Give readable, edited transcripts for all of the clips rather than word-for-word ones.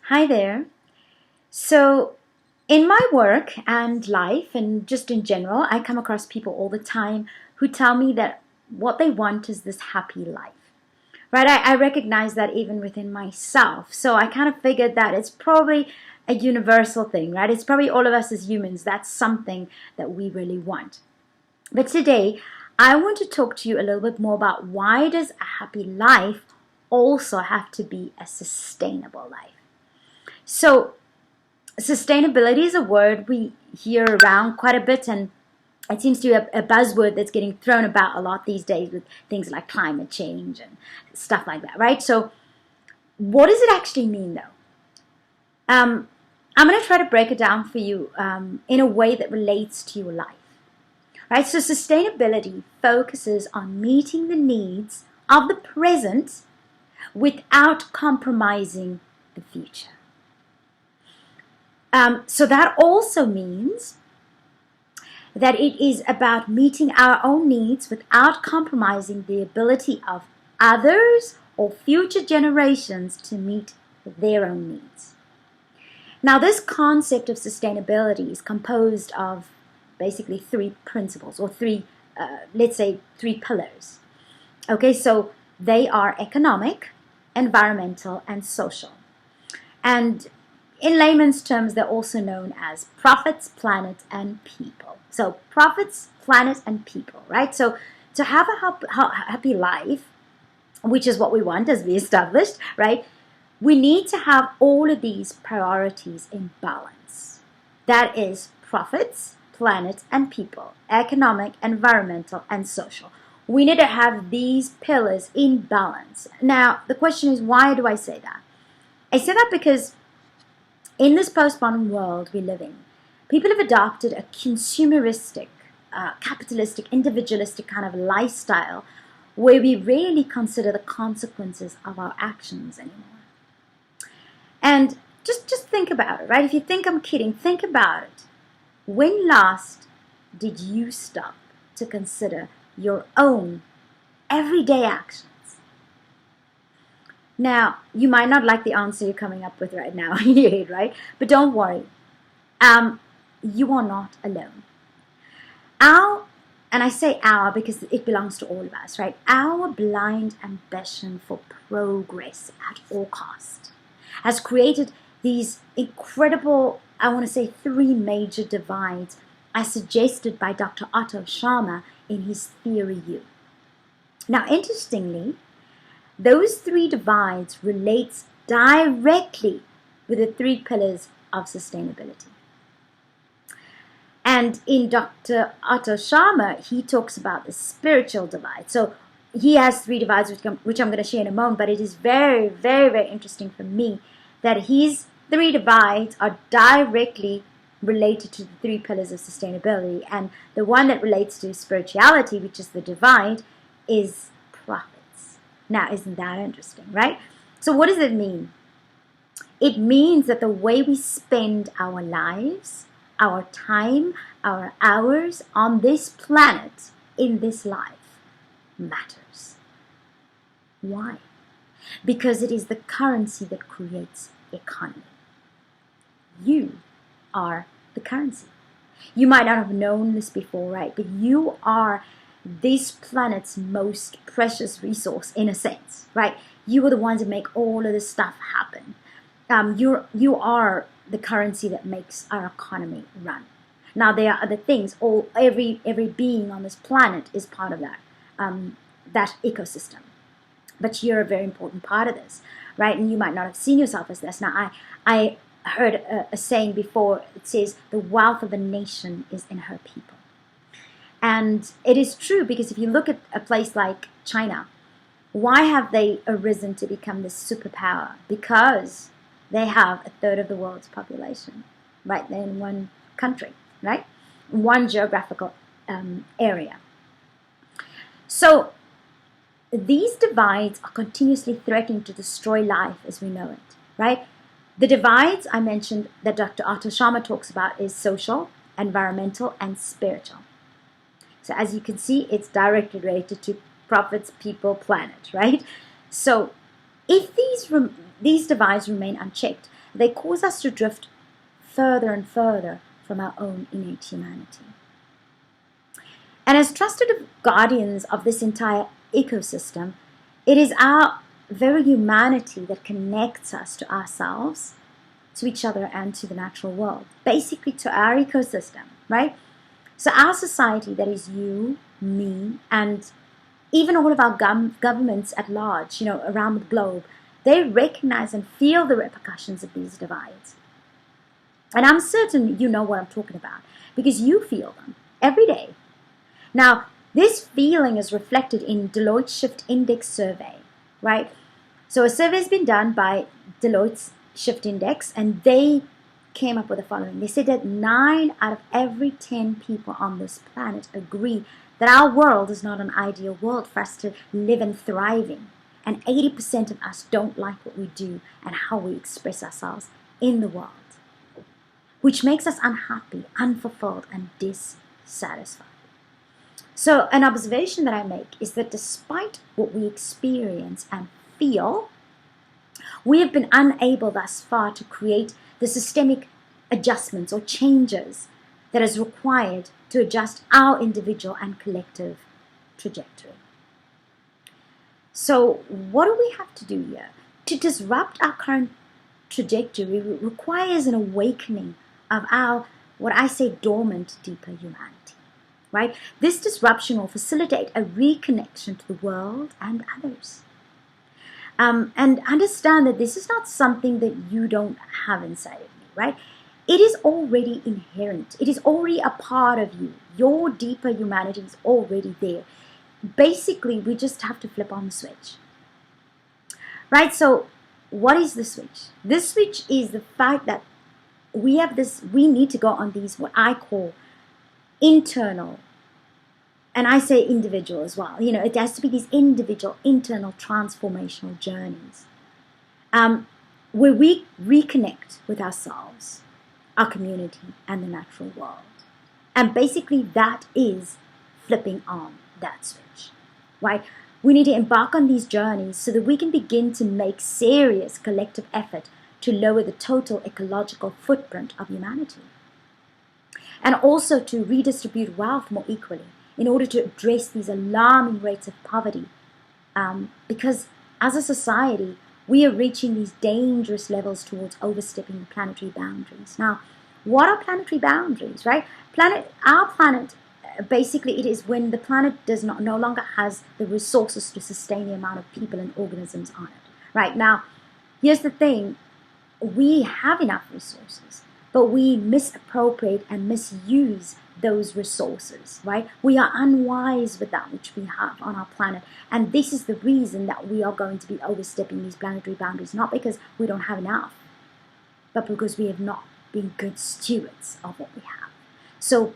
Hi there. So, in my work and life, and just in general, I come across people all the time who tell me that what they want is this happy life. Right? I recognize that even within myself. So, I kind of figured that it's probably a universal thing, right? It's probably all of us as humans. That's something that we really want. But today, I want to talk to you a little bit more about why does a happy life also have to be a sustainable life? So, sustainability is a word we hear around quite a bit, and it seems to be a buzzword that's getting thrown about a lot these days with things like climate change and stuff like that, right? So, what does it actually mean, though? I'm going to try to break it down for you in a way that relates to your life, right? So, sustainability focuses on meeting the needs of the present without compromising the future. So that also means that it is about meeting our own needs without compromising the ability of others or future generations to meet their own needs. Now, this concept of sustainability is composed of basically three principles, or let's say three pillars. Okay, so they are economic, environmental, and social. And in layman's terms, they're also known as profits, planet, and people. So profits, planet, and people, right? So to have a happy life, which is what we want as we established, right? We need to have all of these priorities in balance. That is profits, planet, and people, economic, environmental, and social. We need to have these pillars in balance. Now, the question is, why do I say that? I say that because in this postmodern world we live in, people have adopted a consumeristic, capitalistic, individualistic kind of lifestyle where we rarely consider the consequences of our actions anymore. And just think about it, right? If you think I'm kidding, think about it. When last did you stop to consider your own everyday actions? Now, you might not like the answer you're coming up with right now in your head, right? But don't worry. You are not alone. And I say our because it belongs to all of us, right? Our blind ambition for progress at all cost has created these incredible, I want to say, three major divides as suggested by Dr. Otto Scharmer in his Theory U. Now, interestingly, those three divides relates directly with the three pillars of sustainability. And in Dr. Otto Scharmer, he talks about the spiritual divide. So he has three divides, which I'm going to share in a moment, but it is very, very, very interesting for me that his three divides are directly related to the three pillars of sustainability. And the one that relates to spirituality, which is the divide, is profits. Now, isn't that interesting, right? So what does it mean? It means that the way we spend our lives, our time, our hours on this planet, in this life, matters. Why? Because it is the currency that creates economy. You are the currency. You might not have known this before, right? But you are this planet's most precious resource in a sense, right? You are the ones that make all of this stuff happen. You are the currency that makes our economy run. Now there are other things. Every being on this planet is part of that ecosystem. But you're a very important part of this, right? And you might not have seen yourself as this. Now I heard a saying before. It says the wealth of a nation is in her people. And it is true, because if you look at a place like China, why have they arisen to become this superpower? Because they have a third of the world's population right there in one country, right? One geographical area. So these divides are continuously threatening to destroy life as we know it, right? The divides I mentioned that Dr. Otto Scharmer talks about is social, environmental, and spiritual. So as you can see, it's directly related to profits, people, planet, right? So if these divides remain unchecked, They cause us to drift further and further from our own innate humanity. And as trusted guardians of this entire ecosystem, it is our very humanity that connects us to ourselves, to each other, and to the natural world. Basically to our ecosystem, right? So our society, that is you, me, and even all of our governments at large, around the globe, they recognize and feel the repercussions of these divides. And I'm certain you know what I'm talking about, because you feel them every day. Now, this feeling is reflected in Deloitte's Shift Index survey, right? So a survey has been done by Deloitte's Shift Index, and they came up with the following. They said that 9 out of every 10 people on this planet agree that our world is not an ideal world for us to live and thrive in. And 80% of us don't like what we do and how we express ourselves in the world, which makes us unhappy, unfulfilled, and dissatisfied. So an observation that I make is that despite what we experience and feel, we have been unable thus far to create the systemic adjustments or changes that is required to adjust our individual and collective trajectory. So what do we have to do here? To disrupt our current trajectory requires an awakening of our, what I say, dormant, deeper humanity. Right? This disruption will facilitate a reconnection to the world and others. And understand that this is not something that you don't have inside of you, right? It is already inherent. It is already a part of you. Your deeper humanity is already there. Basically, we just have to flip on the switch. Right? So, what is the switch? This switch is the fact that we need to go on these, what I call internal, and I say individual as well. It has to be these individual, internal, transformational journeys, where we reconnect with ourselves, our community, and the natural world. And basically, that is flipping on that switch, right? We need to embark on these journeys so that we can begin to make serious collective effort to lower the total ecological footprint of humanity, and also to redistribute wealth more equally in order to address these alarming rates of poverty. Because as a society, we are reaching these dangerous levels towards overstepping the planetary boundaries. Now, what are planetary boundaries, right? Our planet, basically, it is when the planet no longer has the resources to sustain the amount of people and organisms on it. Right now, here's the thing: we have enough resources, but we misappropriate and misuse those resources, right? We are unwise with that which we have on our planet. And this is the reason that we are going to be overstepping these planetary boundaries, not because we don't have enough, but because we have not been good stewards of what we have. So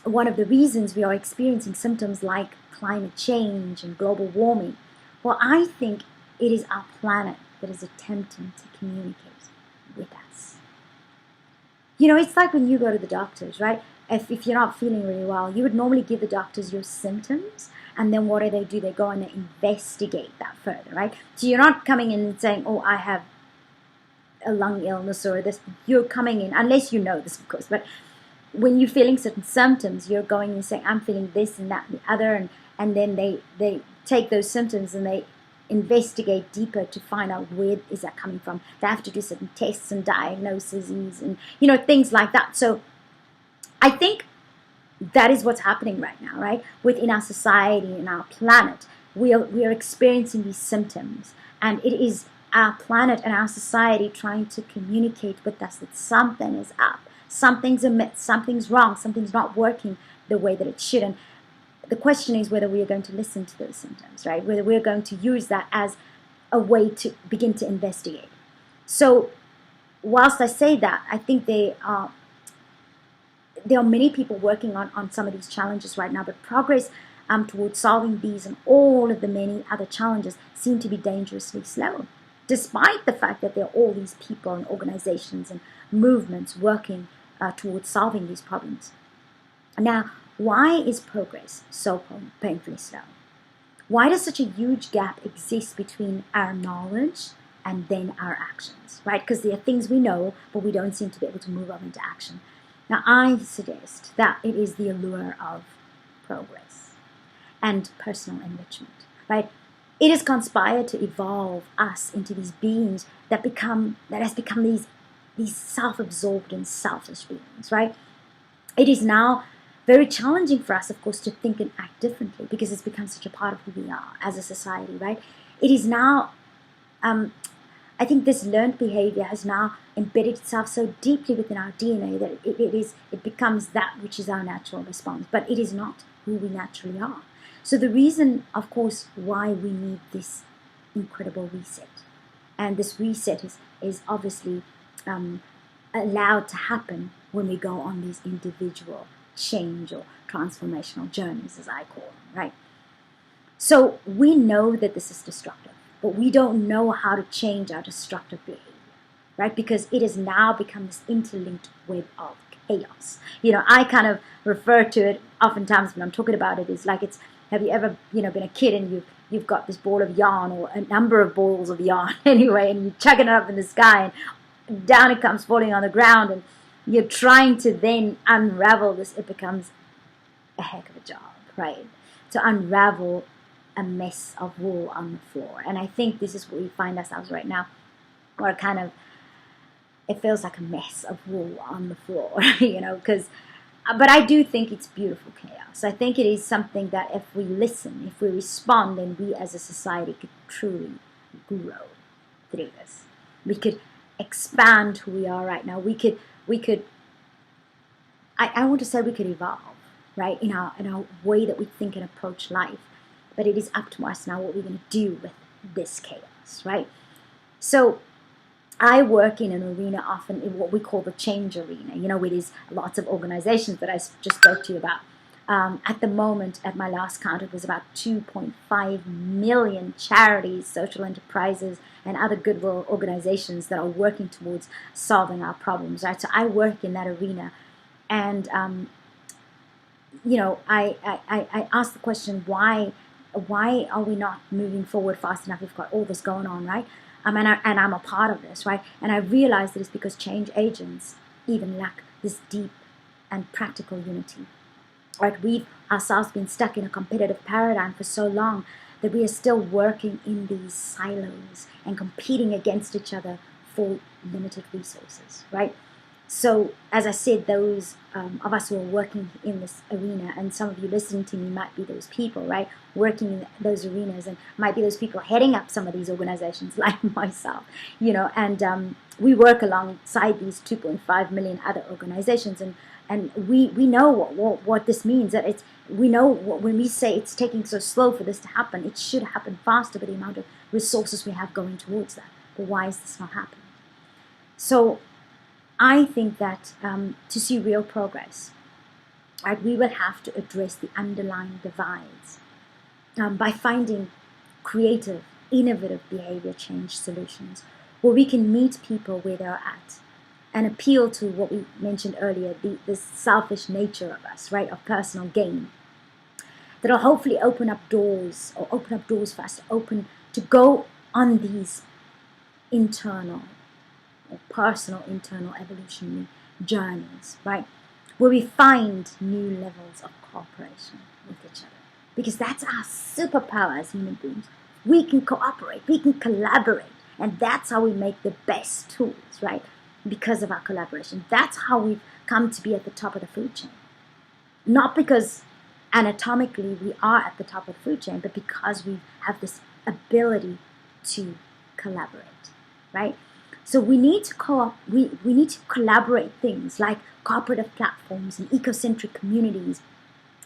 one of the reasons we are experiencing symptoms like climate change and global warming, well, I think it is our planet that is attempting to communicate with us. It's like when you go to the doctors, right? If you're not feeling really well, you would normally give the doctors your symptoms, and then what do? They go and they investigate that further, right? So you're not coming in and saying, oh, I have a lung illness or this. You're coming in, unless you know this, of course, but when you're feeling certain symptoms, you're going and saying, I'm feeling this and that and the other, and then they take those symptoms and they investigate deeper to find out where is that coming from. They have to do certain tests and diagnoses and things like that. So I think that is what's happening right now, right? Within our society and our planet, we are experiencing these symptoms, and it is our planet and our society trying to communicate with us that something is up, something's amiss, something's wrong, something's not working the way that it should. And the question is whether we are going to listen to those symptoms, right? Whether we're going to use that as a way to begin to investigate. So whilst I say that, I think there are many people working on some of these challenges right now, but progress towards solving these and all of the many other challenges seem to be dangerously slow, despite the fact that there are all these people and organizations and movements working towards solving these problems. Now, why is progress so painfully slow? Why does such a huge gap exist between our knowledge and then our actions, right? Because there are things we know, but we don't seem to be able to move up into action. Now, I suggest that it is the allure of progress and personal enrichment, right? It has conspired to evolve us into these beings that has become these self-absorbed and selfish beings, right? It is now very challenging for us, of course, to think and act differently because it's become such a part of who we are as a society, right? It is now, I think this learned behavior has now embedded itself so deeply within our DNA that it becomes that which is our natural response, but it is not who we naturally are. So the reason, of course, why we need this incredible reset, and this reset is obviously allowed to happen when we go on these individual change or transformational journeys, as I call them, right? So we know that this is destructive, but we don't know how to change our destructive behavior, right? Because it has now become this interlinked web of chaos. I kind of refer to it oftentimes when I'm talking about it is like have you ever, been a kid and you've got this ball of yarn or a number of balls of yarn anyway, and you're chucking it up in the sky and down it comes falling on the ground, and you're trying to then unravel this. It becomes a heck of a job, right? To unravel a mess of wool on the floor. And I think this is where we find ourselves right now, or it feels like a mess of wool on the floor, but I do think it's beautiful chaos. I think it is something that if we listen, if we respond, then we as a society could truly grow through this. We could expand who we are right now. We could I want to say we could evolve, right, in our way that we think and approach life. But it is up to us now what we're going to do with this chaos, right? So I work in an arena often in what we call the change arena, where there's lots of organizations that I just spoke to you about. At the moment, at my last count, it was about 2.5 million charities, social enterprises, and other goodwill organizations that are working towards solving our problems, right? So I work in that arena. And, I ask the question, why are we not moving forward fast enough? We've got all this going on, right? And I'm a part of this, right? And I realize that it's because change agents even lack this deep and practical unity. Right? We've ourselves been stuck in a competitive paradigm for so long that we are still working in these silos and competing against each other for limited resources, right? So, as I said, those of us who are working in this arena, and some of you listening to me might be those people, right? Working in those arenas, and might be those people heading up some of these organizations, like myself, and we work alongside these 2.5 million other organizations, and we know what this means. That we know when we say it's taking so slow for this to happen, it should happen faster with the amount of resources we have going towards that. But why is this not happening? So I think that to see real progress, right, we will have to address the underlying divides by finding creative, innovative behavior change solutions where we can meet people where they're at and appeal to what we mentioned earlier, the selfish nature of us, right, of personal gain. That'll hopefully open up doors for us to go on these internal or personal internal evolutionary journeys, right? Where we find new levels of cooperation with each other. Because that's our superpower as human beings. We can cooperate, we can collaborate, and that's how we make the best tools, right? Because of our collaboration. That's how we've come to be at the top of the food chain. Not because anatomically we are at the top of the food chain, but because we have this ability to collaborate, right? So we need to we need to collaborate things like cooperative platforms and ecocentric communities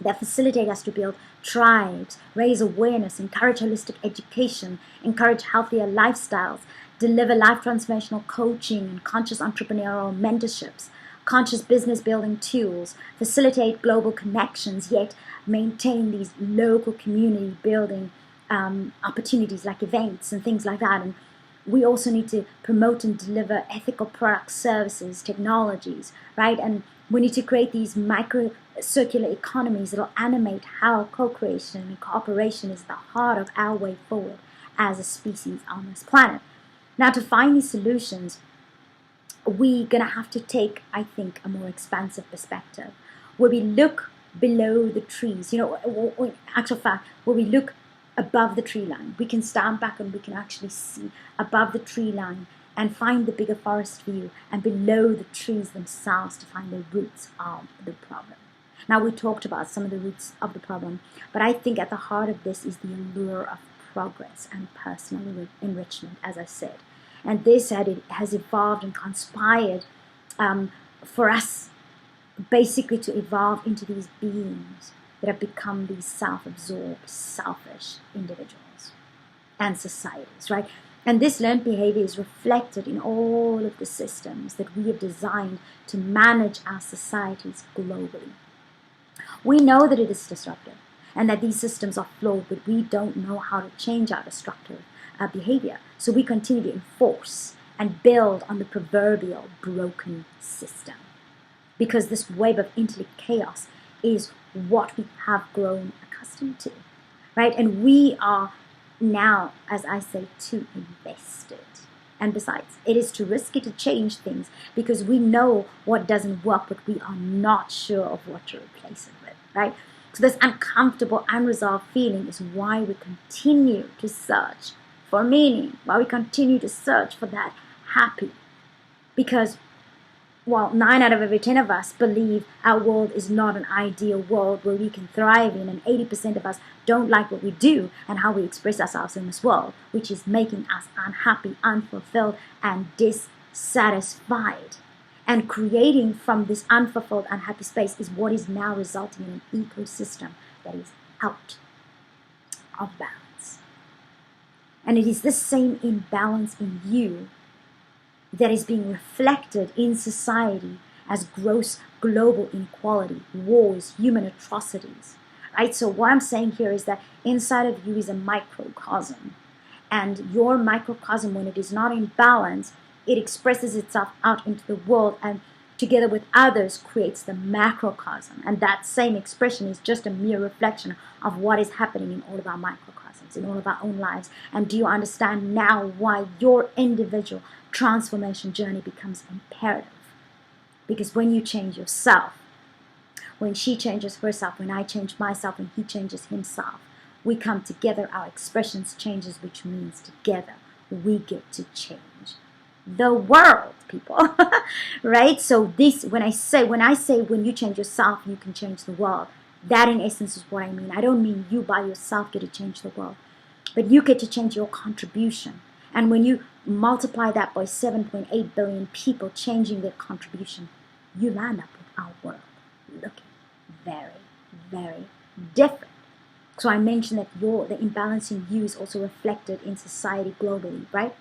that facilitate us to build tribes, raise awareness, encourage holistic education, encourage healthier lifestyles, deliver life transformational coaching and conscious entrepreneurial mentorships, conscious business building tools, facilitate global connections, yet maintain these local community building opportunities like events and things like that. And we also need to promote and deliver ethical products, services, technologies, right? And we need to create these micro circular economies that will animate how co-creation and cooperation is the heart of our way forward as a species on this planet. Now, to find these solutions, we're going to have to take, I think, a more expansive perspective where we look below the trees. In actual fact, where we look above the tree line. We can stand back and we can actually see above the tree line and find the bigger forest view, and below the trees themselves to find the roots of the problem. Now, we talked about some of the roots of the problem, but I think at the heart of this is the allure of progress and personal enrichment, as I said. And this has evolved and conspired for us basically to evolve into these beings that have become these self-absorbed, selfish individuals and societies, right? And this learned behavior is reflected in all of the systems that we have designed to manage our societies globally. We know that it is disruptive and that these systems are flawed, but we don't know how to change our destructive behavior. So we continue to enforce and build on the proverbial broken system, because this web of intellect chaos is what we have grown accustomed to, right? And we are now, as I say, too invested. And besides, it is too risky to change things because we know what doesn't work, but we are not sure of what to replace it with, right? So this uncomfortable, unresolved feeling is why we continue to search for meaning, why we continue to search for that happy. Because, well, 9 out of every 10 of us believe our world is not an ideal world where we can thrive in, and 80% of us don't like what we do and how we express ourselves in this world, which is making us unhappy, unfulfilled, and dissatisfied. And creating from this unfulfilled, unhappy space is what is now resulting in an ecosystem that is out of balance. And it is this same imbalance in you that is being reflected in society as gross global inequality, wars, human atrocities, right? So what I'm saying here is that inside of you is a microcosm, and your microcosm, when it is not in balance, it expresses itself out into the world, and together with others creates the macrocosm. And that same expression is just a mere reflection of what is happening in all of our microcosms, in all of our own lives. And do you understand now why your individual transformation journey becomes imperative? Because when you change yourself, when she changes herself, when I change myself, when he changes himself, we come together, our expressions changes, which means together we get to change the world, people. Right? So this, when I say when you change yourself, you can change the world, that in essence is what I mean. I don't mean you by yourself get to change the world, but you get to change your contribution. And when you multiply that by 7.8 billion people changing their contribution, you land up with our world looking very, very different. So I mentioned that the imbalance in you is also reflected in society globally, right?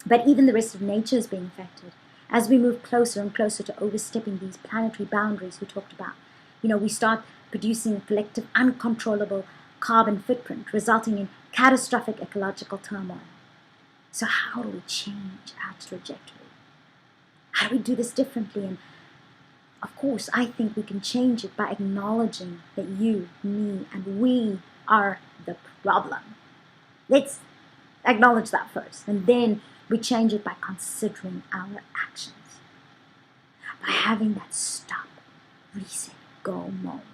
But even the rest of nature is being affected. As we move closer and closer to overstepping these planetary boundaries we talked about, we start producing a collective uncontrollable carbon footprint, resulting in catastrophic ecological turmoil. So how do we change our trajectory? How do we do this differently? And of course, I think we can change it by acknowledging that you, me, and we are the problem. Let's acknowledge that first, and then we change it by considering our actions, by having that stop, reset, go moment,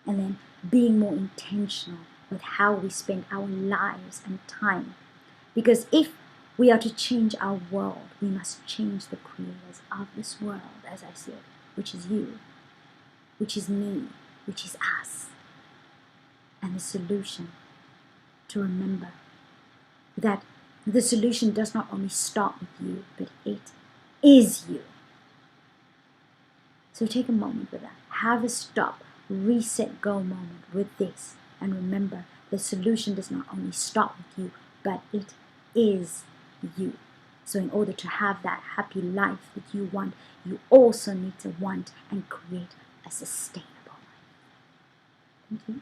and then being more intentional with how we spend our lives and time. Because if we are to change our world, we must change the creators of this world, as I said, which is you, which is me, which is us. And the solution, to remember that the solution does not only start with you, but it is you. So take a moment with that. Have a stop, reset, go moment with this. And remember, the solution does not only start with you, but it is you. So in order to have that happy life that you want, you also need to want and create a sustainable life. Thank you.